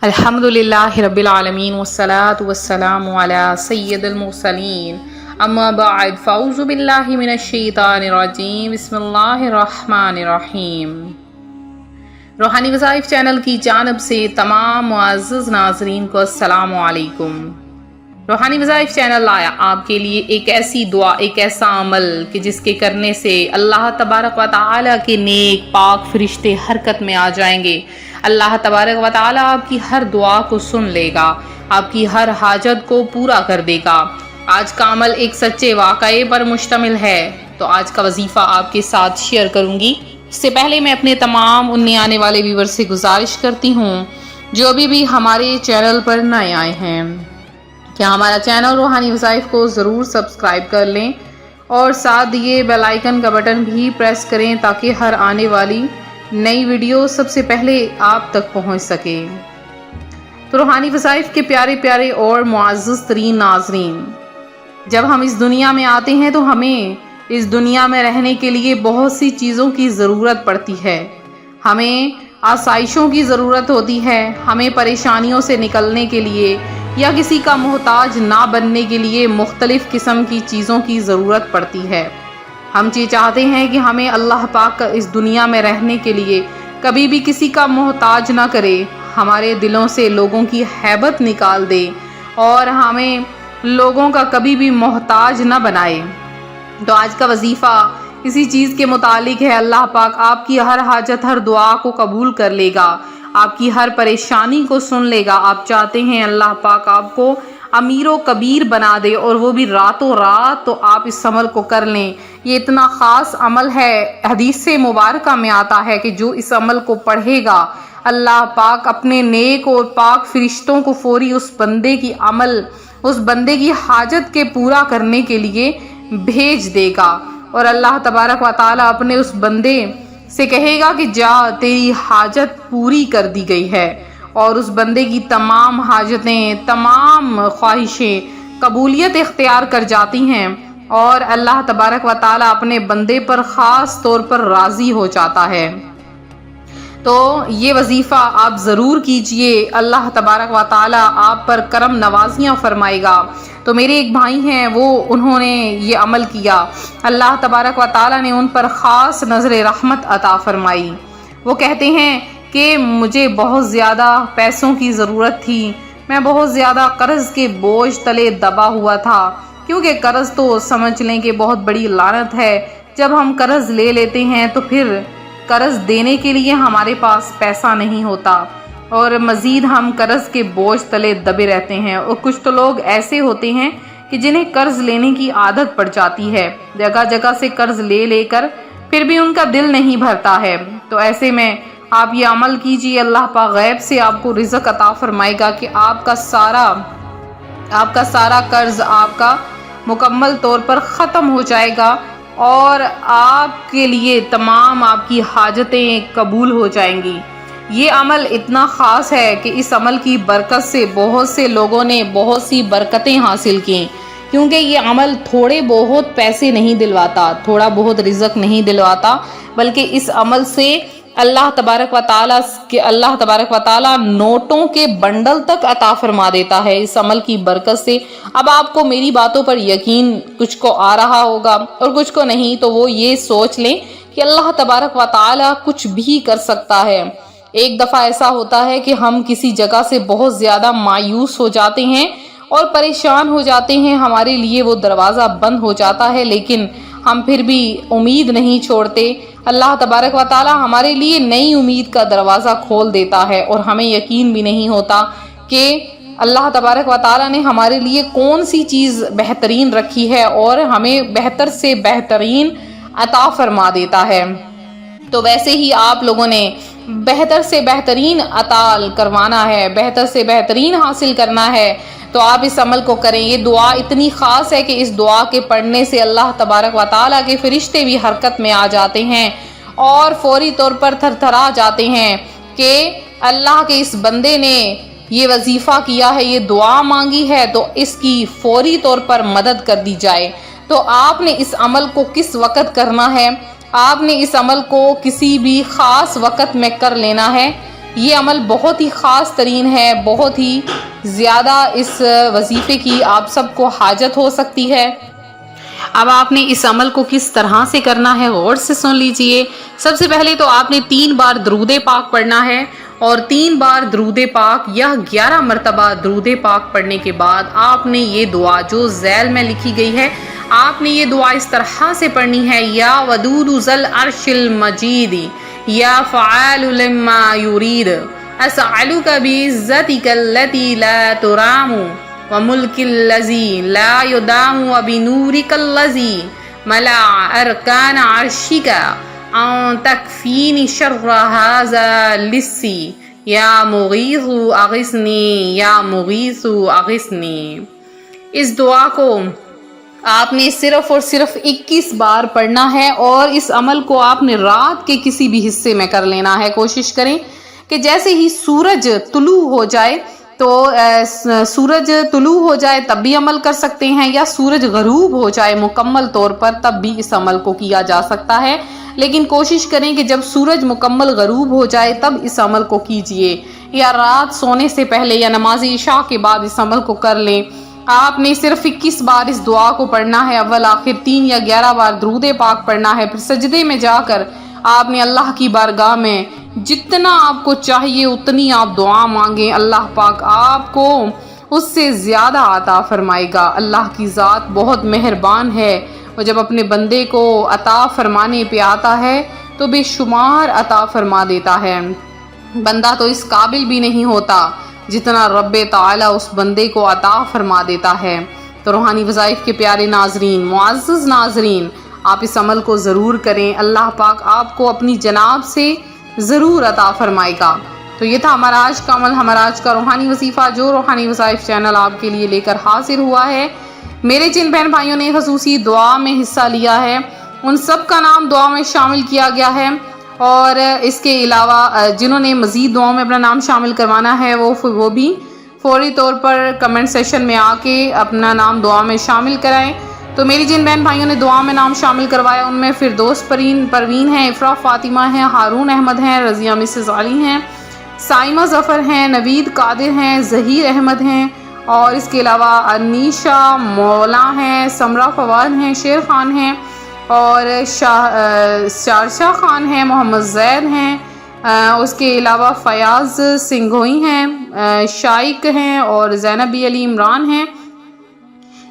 अल्हम्दुलिल्लाहि रब्बिल आलमीन वस्सलातु वस्सलामु अला सय्यिदिल मुरसलीन अम्मा बअद फ़अऊज़ु बिल्लाहि मिनश शैतानिर रजीम बिस्मिल्लाहिर रहमानिर रहीम। रूहानी वज़ाइफ चैनल की जानिब से तमाम मुअज़्ज़ज़ नाज़रीन को अस्सलामु अलैकुम। रूहानी वज़ाइफ चैनल लाया आपके लिए एक ऐसी दुआ, एक ऐसा अमल कि जिसके करने से अल्लाह तबारक व तआला के नेक पाक फरिश्ते हरकत में आ जाएंगे। अल्लाह तबारक व तआला आपकी हर दुआ को सुन लेगा, आपकी हर हाजत को पूरा कर देगा। आज का अमल एक सच्चे वाक़ये पर मुश्तमिल है, तो आज का वजीफ़ा आपके साथ शेयर करूंगी। इससे पहले मैं अपने तमाम उन्ने आने वाले व्यूवर से गुजारिश करती हूँ जो अभी भी हमारे चैनल पर नए आए हैं, क्या हमारा चैनल रूहानी वज़ाइफ को ज़रूर सब्सक्राइब कर लें और साथ दिए बेल आइकन का बटन भी प्रेस करें ताकि हर आने वाली नई वीडियो सबसे पहले आप तक पहुंच सके। तो रूहानी वज़ाइफ के प्यारे प्यारे और मुअज़्ज़ज़ तरीन नाज़रीन, जब हम इस दुनिया में आते हैं तो हमें इस दुनिया में रहने के लिए बहुत सी चीज़ों की ज़रूरत पड़ती है। हमें आसाइशों की ज़रूरत होती है, हमें परेशानियों से निकलने के लिए या किसी का मोहताज ना बनने के लिए मुख्तलिफ़ किस्म की चीज़ों की ज़रूरत पड़ती है। हम ये चाहते हैं कि हमें अल्लाह पाक इस दुनिया में रहने के लिए कभी भी किसी का मोहताज ना करे, हमारे दिलों से लोगों की हैबत निकाल दे और हमें लोगों का कभी भी मोहताज ना बनाए। तो आज का वजीफ़ा इसी चीज़ के मुतालिक है। अल्लाह पाक आपकी हर हाजत, हर दुआ को कबूल कर लेगा, आपकी हर परेशानी को सुन लेगा। आप चाहते हैं अल्लाह पाक आपको अमीर कबीर बना दे और वो भी रातों रात, तो आप इस अमल को कर लें। ये इतना ख़ास अमल है, हदीस से मुबारका में आता है कि जो इस अमल को पढ़ेगा अल्लाह पाक अपने नेक और पाक फरिश्तों को फौरी उस बंदे की हाजत के पूरा करने के लिए भेज देगा और अल्लाह तबारक व तआला अपने उस बंदे से कहेगा कि जा, तेरी हाजत पूरी कर दी गई है। और उस बंदे की तमाम हाजतें, तमाम ख्वाहिशें कबूलियत इख्तियार कर जाती हैं और अल्लाह तबारक व तआला अपने बंदे पर ख़ास तौर पर राज़ी हो जाता है। तो ये वजीफ़ा आप ज़रूर कीजिए, अल्लाह तबारक व तआला आप पर करम नवाजियाँ फरमाएगा। तो मेरे एक भाई हैं, उन्होंने ये अमल किया, अल्लाह तबारक व तआला ने उन पर ख़ास नज़र रहमत अता फरमाई। वो कहते हैं कि मुझे बहुत ज़्यादा पैसों की ज़रूरत थी, मैं बहुत ज़्यादा कर्ज़ के बोझ तले दबा हुआ था, क्योंकि कर्ज़ तो समझ लें कि बहुत बड़ी लानत है। जब हम कर्ज़ ले लेते हैं तो फिर कर्ज़ देने के लिए हमारे पास पैसा नहीं होता और मज़ीद हम कर्ज़ के बोझ तले दबे रहते हैं। और कुछ तो लोग ऐसे होते हैं कि जिन्हें कर्ज़ लेने की आदत पड़ जाती है, जगह जगह से कर्ज़ ले लेकर फिर भी उनका दिल नहीं भरता है। तो ऐसे में आप ये अमल कीजिए, अल्लाह पाक गैब से आपको रिज़्क़ अता फरमाएगा कि आपका सारा कर्ज़ आपका मुकम्मल तौर पर ख़त्म हो जाएगा और आपके लिए तमाम आपकी हाजतें कबूल हो जाएंगी। ये अमल इतना ख़ास है कि इस अमल की बरकत से बहुत से लोगों ने बहुत सी बरकतें हासिल की, क्योंकि ये अमल थोड़े बहुत पैसे नहीं दिलवाता, थोड़ा बहुत रिज़्क़ नहीं दिलवाता, बल्कि इस अमल से अल्लाह तबारक व तआला नोटों के बंडल तक अता फरमा देता है इस अमल की बरकत से। अब आपको मेरी बातों पर यकीन कुछ को आ रहा होगा और कुछ को नहीं, तो वो ये सोच लें कि अल्लाह तबारक व तआला कुछ भी कर सकता है। एक दफ़ा ऐसा होता है कि हम किसी जगह से बहुत ज़्यादा मायूस हो जाते हैं और परेशान हो जाते हैं, हमारे लिए वो दरवाज़ा बंद हो जाता है, लेकिन हम फिर भी उम्मीद नहीं छोड़ते। अल्लाह तबारक व तआला हमारे लिए नई उम्मीद का दरवाज़ा खोल देता है और हमें यकीन भी नहीं होता कि अल्लाह तबारक व तआला ने हमारे लिए कौन सी चीज़ बेहतरीन रखी है और हमें बेहतर से बेहतरीन अता फरमा देता है। तो वैसे ही आप लोगों ने बेहतर से बेहतरीन अता करवाना है, बेहतर से बेहतरीन हासिल करना है, तो आप इस अमल को करें। ये दुआ इतनी ख़ास है कि इस दुआ के पढ़ने से अल्लाह तबारक व तआला के फरिश्ते भी हरकत में आ जाते हैं और फौरी तौर पर थरथरा जाते हैं कि अल्लाह के इस बंदे ने ये वजीफ़ा किया है, ये दुआ मांगी है, तो इसकी फौरी तौर पर मदद कर दी जाए। तो आपने इस अमल को किस वक़्त करना है, आपने इस अमल को किसी भी ख़ास वक़्त में कर लेना है یہ عمل بہت ہی خاص ترین ہے، بہت ہی زیادہ اس وظیفے کی آپ سب کو حاجت ہو سکتی ہے۔ اب آپ نے اس عمل کو کس طرح سے کرنا ہے غور سے سن لیجئے۔ سب سے پہلے تو آپ نے 3 بار درود پاک پڑھنا ہے، اور 3 بار درود پاک یا 11 مرتبہ درود پاک پڑھنے کے بعد آپ نے یہ دعا جو ذیل میں لکھی گئی ہے، آپ نے یہ دعا اس طرح سے پڑھنی ہے: یا ودود ذل عرش المجید یا فعال لما یرید اسألک بعزتک التی لا ترام وملک الذی لا یدام وبنورک الذی ملأ ارکان عرشک ان تکفینی شر ھذا اللص یا مغیث اغثنی یا مغیث اغثنی۔ اس دعا کو آپ نے صرف اور صرف 21 بار پڑھنا ہے، اور اس عمل کو آپ نے رات کے کسی بھی حصے میں کر لینا ہے۔ کوشش کریں کہ جیسے ہی سورج طلوع ہو جائے تو سورج طلوع ہو جائے تب بھی عمل کر سکتے ہیں، یا سورج غروب ہو جائے مکمل طور پر تب بھی اس عمل کو کیا جا سکتا ہے، لیکن کوشش کریں کہ جب سورج مکمل غروب ہو جائے تب اس عمل کو کیجئے، یا رات سونے سے پہلے یا نماز عشاء کے بعد اس عمل کو کر لیں۔ آپ نے صرف 21 بار اس دعا کو پڑھنا ہے، اول آخر 3 یا 11 بار درود پاک پڑھنا ہے، پھر سجدے میں جا کر آپ نے اللہ کی بارگاہ میں جتنا آپ کو چاہیے اتنی آپ دعا مانگیں، اللہ پاک آپ کو اس سے زیادہ عطا فرمائے گا۔ اللہ کی ذات بہت مہربان ہے، وہ جب اپنے بندے کو عطا فرمانے پہ آتا ہے تو بے شمار عطا فرما دیتا ہے۔ بندہ تو اس قابل بھی نہیں ہوتا جتنا رب تعالیٰ اس بندے کو عطا فرما دیتا ہے۔ تو روحانی وظائف کے پیارے ناظرین، معزز ناظرین، آپ اس عمل کو ضرور کریں، اللہ پاک آپ کو اپنی جناب سے ضرور عطا فرمائے گا۔ تو یہ تھا ہمارا آج کا عمل، ہمارا آج کا روحانی وظیفہ جو روحانی وظائف چینل آپ کے لیے لے کر حاضر ہوا ہے۔ میرے جن بہن بھائیوں نے خصوصی دعا میں حصہ لیا ہے ان سب کا نام دعا میں شامل کیا گیا ہے، اور اس کے علاوہ جنہوں نے مزید دعاؤں میں اپنا نام شامل کروانا ہے وہ بھی فوری طور پر کمنٹ سیشن میں آ کے اپنا نام دعا میں شامل کرائیں۔ تو میری جن بہن بھائیوں نے دعا میں نام شامل کروایا ان میں فردوس پروین ہیں، افرا فاطمہ ہیں، ہارون احمد ہیں، رضیہ مسز علی ہیں، سائمہ ظفر ہیں، نوید قادر ہیں، ظہیر احمد ہیں، اور اس کے علاوہ انیشا مولا ہیں، سمرہ فواد ہیں، شیر خان ہیں، اور شارشاہ خان ہیں، محمد زید ہیں، اس کے علاوہ فیاض سنگھوئی ہیں، شائق ہیں، اور زینب علی عمران ہیں۔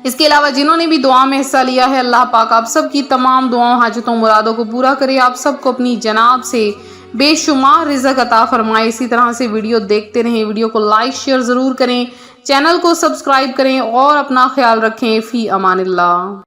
اس کے علاوہ جنہوں نے بھی دعا میں حصہ لیا ہے اللہ پاک آپ سب کی تمام دعاؤں، حاجتوں، مرادوں کو پورا کرے، آپ سب کو اپنی جناب سے بے شمار رزق عطا فرمائے۔ اسی طرح سے ویڈیو دیکھتے رہیں، ویڈیو کو لائک شیئر ضرور کریں، چینل کو سبسکرائب کریں، اور اپنا خیال رکھیں۔ فی امان اللہ۔